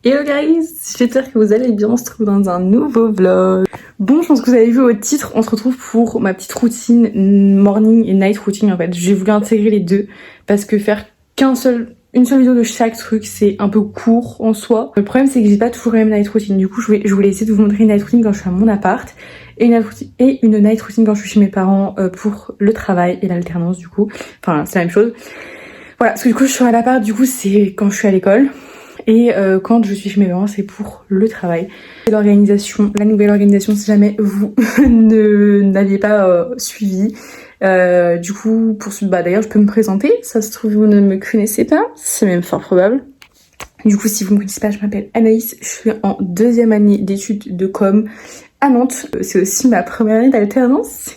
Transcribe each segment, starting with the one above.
Hello guys, j'espère que vous allez bien, on se retrouve dans un nouveau vlog. Bon, je pense que vous avez vu au titre, on se retrouve pour ma petite routine morning et night routine en fait. J'ai voulu intégrer les deux parce que faire une seule vidéo de chaque truc, c'est un peu court en soi. Le problème c'est que j'ai pas toujours la même night routine. Du coup, je voulais essayer de vous montrer une night routine quand je suis à mon appart et une night routine quand je suis chez mes parents pour le travail et l'alternance du coup. Enfin, c'est la même chose. Voilà, parce que du coup, je suis à l'appart, du coup, c'est quand je suis à l'école. Et quand je suis chez mes parents, c'est pour le travail. L'organisation, la nouvelle organisation, si jamais vous n'aviez pas suivi. Du coup, d'ailleurs, je peux me présenter. Ça se trouve, vous ne me connaissez pas. C'est même fort probable. Du coup, si vous me connaissez pas, je m'appelle Anaïs. Je suis en 2e année d'études de com à Nantes. C'est aussi ma première année d'alternance.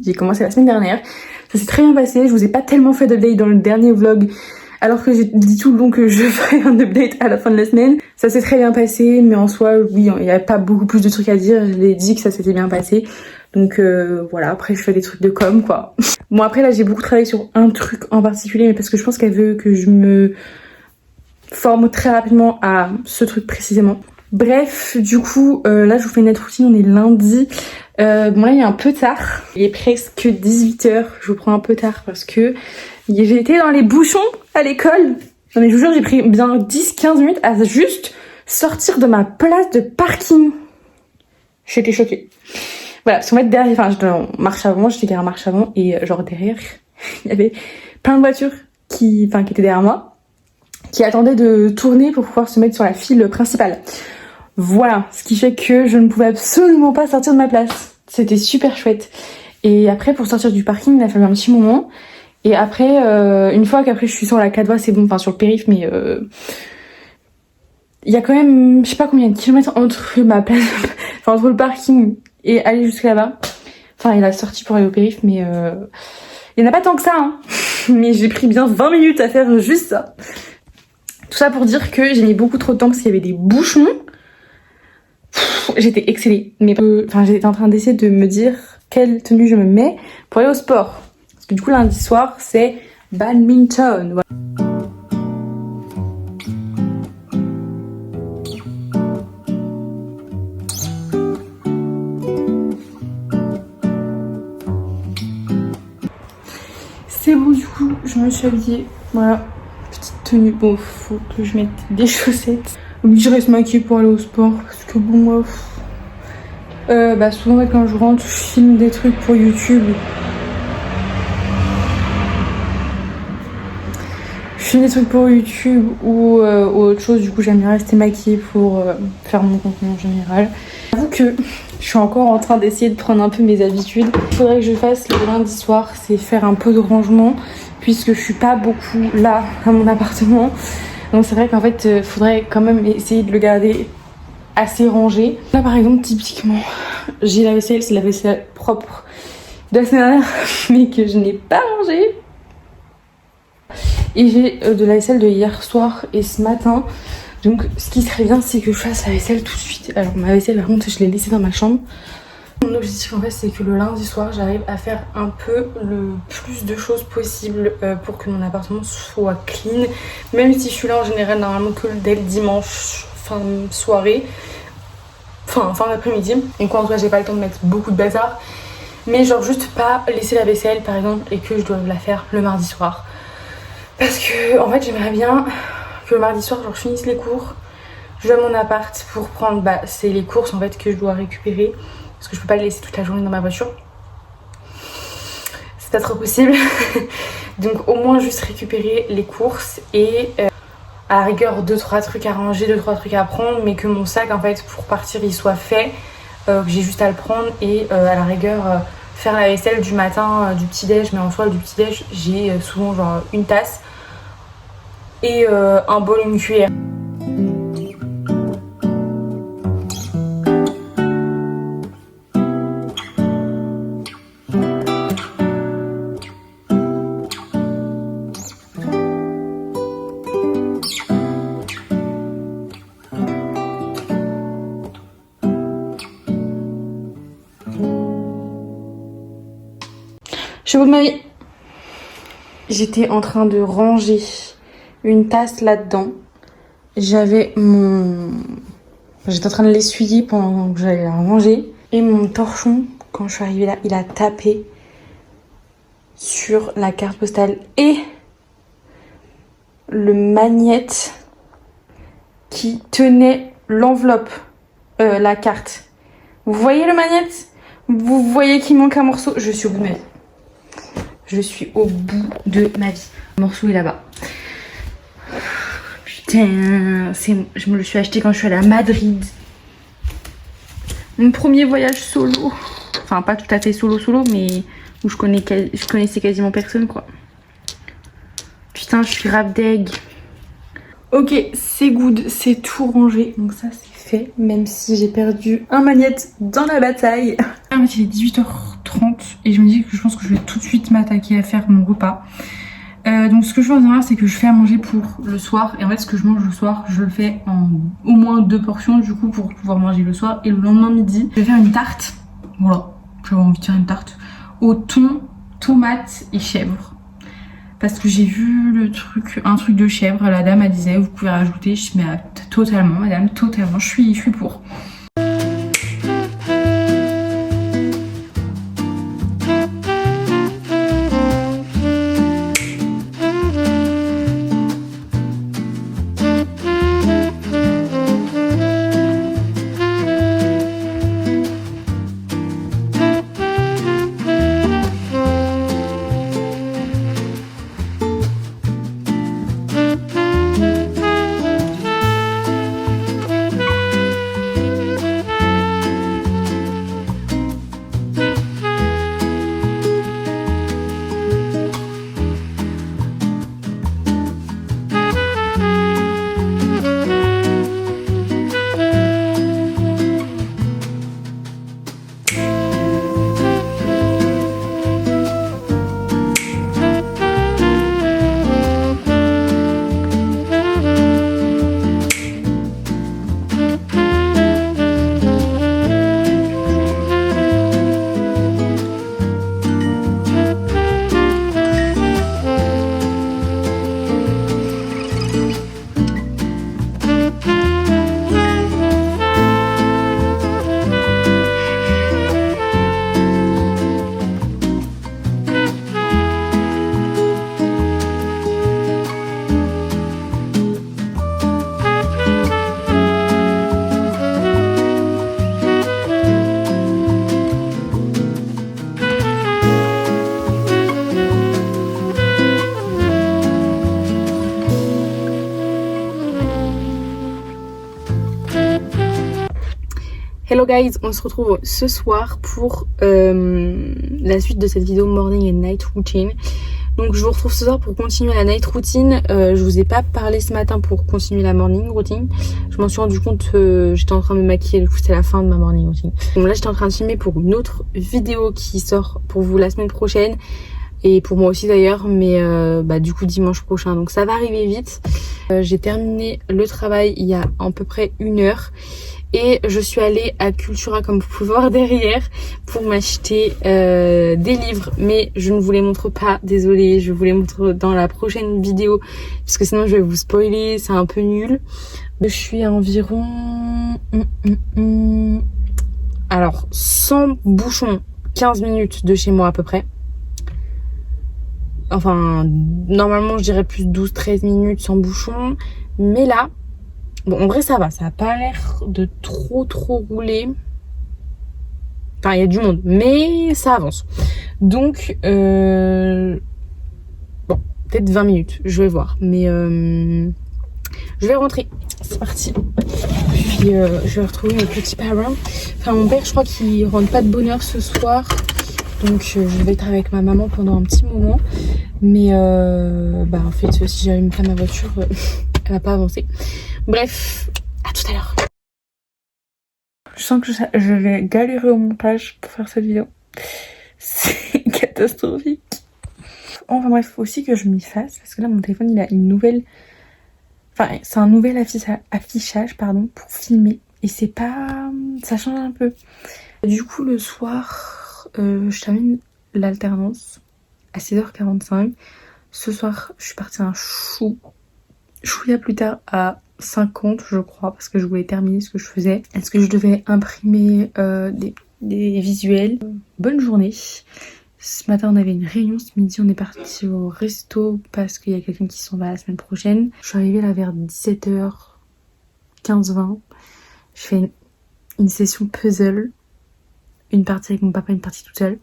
J'ai commencé la semaine dernière. Ça s'est très bien passé. Je vous ai pas tellement fait d'update dans le dernier vlog. Alors que j'ai dit tout le long que je ferais un update à la fin de la semaine. Ça s'est très bien passé, mais en soi, oui, il n'y a pas beaucoup plus de trucs à dire. Je l'ai dit que ça s'était bien passé. Donc voilà, après je fais des trucs de com, quoi. Bon, après là, j'ai beaucoup travaillé sur un truc en particulier, mais parce que je pense qu'elle veut que je me forme très rapidement à ce truc précisément. Bref, du coup, là, je vous fais une autre routine, on est lundi. Bon là, il est un peu tard. Il est presque 18h. Je vous prends un peu tard parce que j'ai été dans les bouchons à l'école. Non mais je vous jure, j'ai pris bien 10-15 minutes à juste sortir de ma place de parking. J'étais choquée. Voilà, parce qu'en fait derrière, enfin j'étais en marche avant, j'étais garée en marche avant et genre derrière, il y avait plein de voitures qui étaient derrière moi, qui attendaient de tourner pour pouvoir se mettre sur la file principale. Voilà, ce qui fait que je ne pouvais absolument pas sortir de ma place. C'était super chouette. Et après, pour sortir du parking, il a fallu un petit moment. Et après, une fois qu'après je suis sur la 4 voies, c'est bon, enfin sur le périph', mais il y a quand même, je sais pas combien de kilomètres entre ma place, enfin entre le parking et aller jusqu'à là-bas. Enfin, et la sortie pour aller au périph', mais il n'y en a pas tant que ça, hein. Mais j'ai pris bien 20 minutes à faire juste ça. Tout ça pour dire que j'ai mis beaucoup trop de temps parce qu'il y avait des bouchons. J'étais excellée, mais j'étais en train d'essayer de me dire quelle tenue je me mets pour aller au sport. Parce que du coup, lundi soir, c'est badminton. Voilà. C'est bon, du coup, je me suis habillée. Voilà, petite tenue. Bon, faut que je mette des chaussettes. Je reste maquillée pour aller au sport. Parce que bon, moi, souvent, quand je rentre, je filme des trucs pour YouTube. Je filme des trucs pour YouTube ou autre chose. Du coup, j'aime bien rester maquillée pour faire mon contenu en général. J'avoue que je suis encore en train d'essayer de prendre un peu mes habitudes. Il faudrait que je fasse le lundi soir, c'est faire un peu de rangement, puisque je suis pas beaucoup là à mon appartement. Donc c'est vrai qu'en fait, il faudrait quand même essayer de le garder assez rangé. Là par exemple, typiquement, j'ai la vaisselle, c'est la vaisselle propre de la semaine dernière, mais que je n'ai pas rangée. Et j'ai de la vaisselle de hier soir et ce matin. Donc ce qui serait bien, c'est que je fasse la vaisselle tout de suite. Alors ma vaisselle, par contre, je l'ai laissée dans ma chambre. Mon objectif en fait, c'est que le lundi soir, j'arrive à faire un peu le plus de choses possible pour que mon appartement soit clean. Même si je suis là en général normalement que dès le dimanche, fin de soirée, fin d'après-midi. Et quoi, en tout cas, j'ai pas le temps de mettre beaucoup de bazar. Mais genre juste pas laisser la vaisselle par exemple et que je dois la faire le mardi soir. Parce que en fait, j'aimerais bien que le mardi soir, genre, je finisse les cours, je vais à mon appart pour prendre, c'est les courses en fait que je dois récupérer. Parce que je peux pas les laisser toute la journée dans ma voiture. C'est pas trop possible. Donc au moins juste récupérer les courses et à la rigueur 2-3 trucs à ranger, 2-3 trucs à prendre, mais que mon sac en fait pour partir il soit fait, que j'ai juste à le prendre et à la rigueur faire la vaisselle du matin, du petit déj. Mais en soi du petit déj j'ai souvent genre une tasse et un bol, une cuillère. Je vous le mets. J'étais en train de ranger une tasse là-dedans. j'avais mon... J'étais en train de l'essuyer pendant que j'allais la ranger. Et mon torchon, quand je suis arrivée là, il a tapé sur la carte postale et le magnète qui tenait l'enveloppe, la carte. Vous voyez le magnète? Vous voyez qu'il manque un morceau? Je suis au bout de ma vie. Je suis au bout de ma vie. Le morceau est là-bas. Putain, je me le suis acheté quand je suis allée à Madrid. Mon premier voyage solo. Enfin, pas tout à fait solo, mais où je connaissais quasiment personne, quoi. Putain, je suis grave deg. Ok, c'est good, c'est tout rangé. Donc ça, c'est fait. Même si j'ai perdu un magnète dans la bataille. En fait, il est 18h30 et je me dis que je pense que je vais tout de suite m'attaquer à faire mon repas. Donc ce que je fais en général, c'est que je fais à manger pour le soir. Et en fait, ce que je mange le soir, je le fais en au moins 2 portions du coup pour pouvoir manger le soir. Et le lendemain midi, je vais faire une tarte. Voilà, j'avais envie de faire une tarte au thon, tomate et chèvre. Parce que j'ai vu un truc de chèvre, la dame elle disait vous pouvez rajouter, je dis mais totalement madame, totalement, je suis pour. Hello guys, on se retrouve ce soir pour la suite de cette vidéo morning and night routine. Donc je vous retrouve ce soir pour continuer la night routine. Je vous ai pas parlé ce matin pour continuer la morning routine. Je m'en suis rendu compte, j'étais en train de me maquiller, du coup c'était la fin de ma morning routine. Donc là j'étais en train de filmer pour une autre vidéo qui sort pour vous la semaine prochaine. Et pour moi aussi d'ailleurs, mais du coup dimanche prochain. Donc ça va arriver vite. J'ai terminé le travail il y a à peu près 1 heure. Et je suis allée à Cultura, comme vous pouvez voir derrière, pour m'acheter des livres. Mais je ne vous les montre pas, désolée, je vous les montre dans la prochaine vidéo. Parce que sinon je vais vous spoiler, c'est un peu nul. Je suis à environ... Alors, sans bouchon, 15 minutes de chez moi à peu près. Enfin, normalement je dirais plus 12-13 minutes sans bouchon. Mais là... Bon, en vrai, ça va. Ça a pas l'air de trop rouler. Enfin, il y a du monde. Mais ça avance. Donc, bon, peut-être 20 minutes. Je vais voir. Mais je vais rentrer. C'est parti. Puis, je vais retrouver mes petits parents. Enfin, mon père, je crois qu'il rentre pas de bonne heure ce soir. Donc, je vais être avec ma maman pendant un petit moment. Mais, en fait, si j'allume pas ma voiture, elle va pas avancer. Bref, à tout à l'heure. Je sens que je vais galérer au montage pour faire cette vidéo. C'est catastrophique. Enfin bref, faut aussi que je m'y fasse parce que là mon téléphone il a une nouvelle... Enfin c'est un nouvel affichage pour filmer. Et c'est pas... ça change un peu. Du coup le soir, je termine l'alternance à 16h45. Ce soir je suis partie à un chou Je voulais plus tard à 50 je crois parce que je voulais terminer ce que je faisais. Est-ce que je devais imprimer des visuels? Bonne journée. Ce matin on avait une réunion, ce midi on est parti au resto parce qu'il y a quelqu'un qui s'en va la semaine prochaine. Je suis arrivée là vers 17h15-20. Je fais une session puzzle. Une partie avec mon papa, une partie toute seule.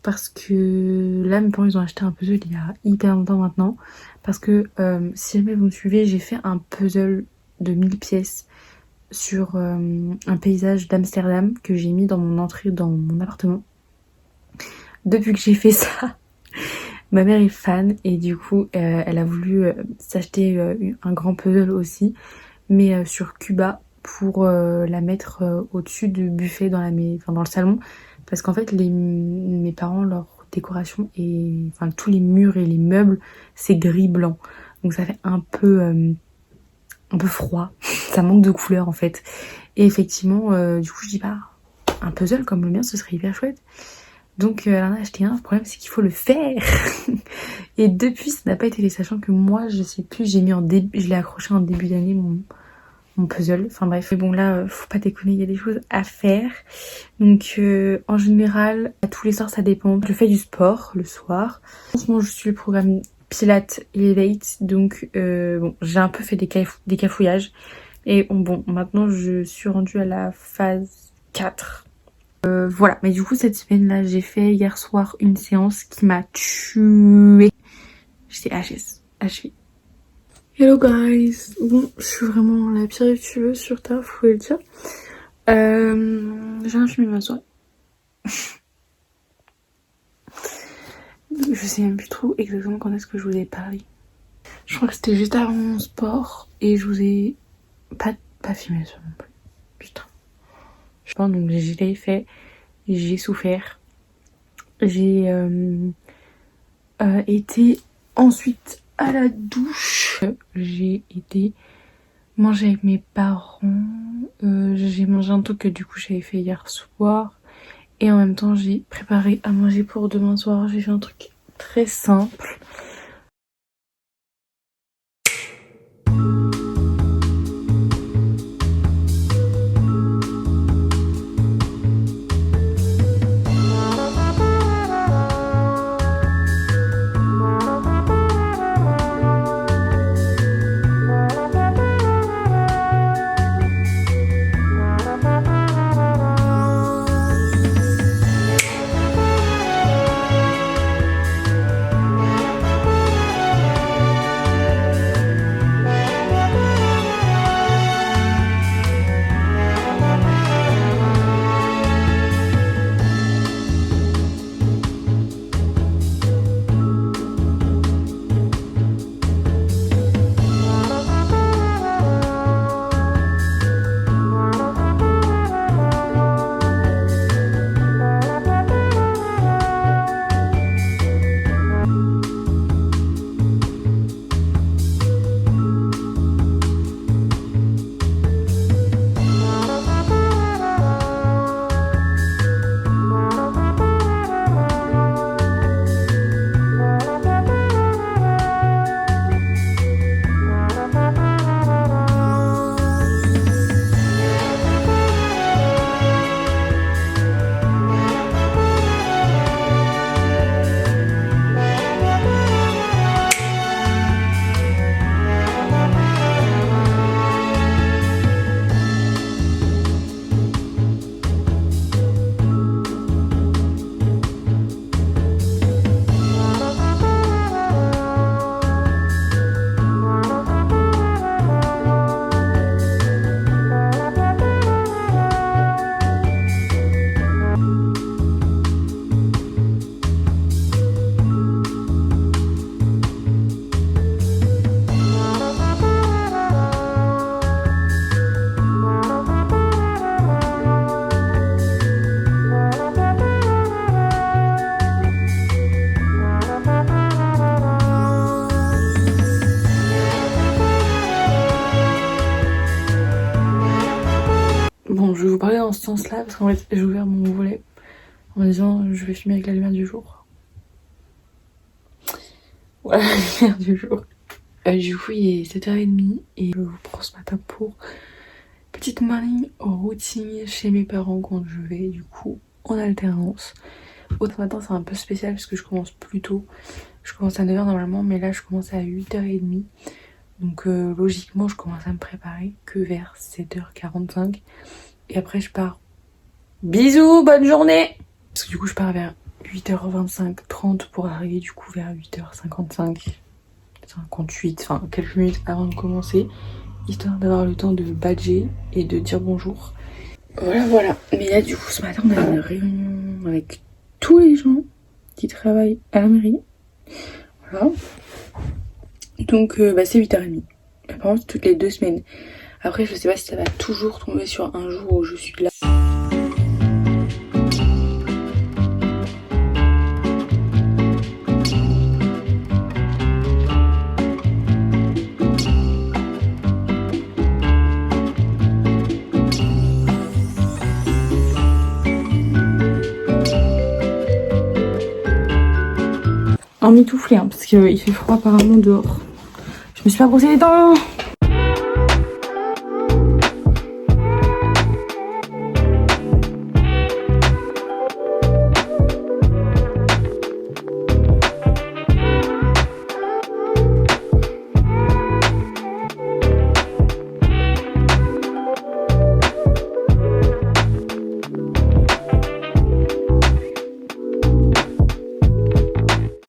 Parce que là mes parents ils ont acheté un puzzle il y a hyper longtemps maintenant. Parce que si jamais vous me suivez, j'ai fait un puzzle de 1000 pièces sur un paysage d'Amsterdam que j'ai mis dans mon entrée dans mon appartement. Depuis que j'ai fait ça, ma mère est fan et du coup elle a voulu s'acheter un grand puzzle aussi, mais sur Cuba pour la mettre au-dessus du buffet dans le salon, parce qu'en fait mes parents, leur décoration et enfin tous les murs et les meubles c'est gris blanc, donc ça fait un peu froid, ça manque de couleur en fait. Et effectivement du coup je dis bah un puzzle comme le mien ce serait hyper chouette. Donc elle en a acheté un, le problème c'est qu'il faut le faire. Et depuis ça n'a pas été fait, sachant que moi je sais plus, je l'ai accroché en début d'année mon puzzle, enfin bref. Mais bon là faut pas déconner, il y a des choses à faire. Donc en général à tous les soirs ça dépend. Je fais du sport le soir. En ce moment je suis le programme Pilates Elevate, donc bon j'ai un peu fait des cafouillages. Et bon maintenant je suis rendue à la phase 4. Voilà, mais du coup cette semaine là j'ai fait hier soir une séance qui m'a tuée. J'étais achevée. Hello guys. Bon, je suis vraiment la pire youtubeuse sur terre, vous pouvez le dire. J'ai rien filmé ma soirée. Je sais même plus trop exactement quand est-ce que je vous ai parlé. Je crois que c'était juste avant mon sport et je vous ai pas filmé ça non plus. Putain. Je pense donc je l'ai fait, j'ai souffert. J'ai été ensuite à la douche. J'ai été manger avec mes parents. J'ai mangé un truc que du coup j'avais fait hier soir. Et en même temps j'ai préparé à manger pour demain soir. J'ai fait un truc très simple. Bon, je vais vous parler dans ce sens-là parce qu'en fait, j'ai ouvert mon volet en disant je vais filmer avec la lumière du jour. Voilà, la lumière du jour. Du coup il est 7h30 et je vous prends ce matin pour petite morning routine chez mes parents quand je vais du coup en alternance. Autre matin c'est un peu spécial parce que je commence plus tôt. Je commence à 9h normalement mais là je commence à 8h30. Donc logiquement je commence à me préparer que vers 7h45. Et après je pars. Bisous, bonne journée. Parce que du coup je pars vers 8h25, 30 pour arriver du coup vers 8h55, 58, enfin quelques minutes avant de commencer. Histoire d'avoir le temps de badger et de dire bonjour. Voilà. Mais là du coup ce matin on a une réunion avec tous les gens qui travaillent à la mairie. Voilà. Donc c'est 8h30. Apparemment c'est toutes les 2 semaines. Après je sais pas si ça va toujours tomber sur un jour où je suis là. En mitouflé parce qu'il fait froid apparemment dehors. Je me suis pas brossé les dents.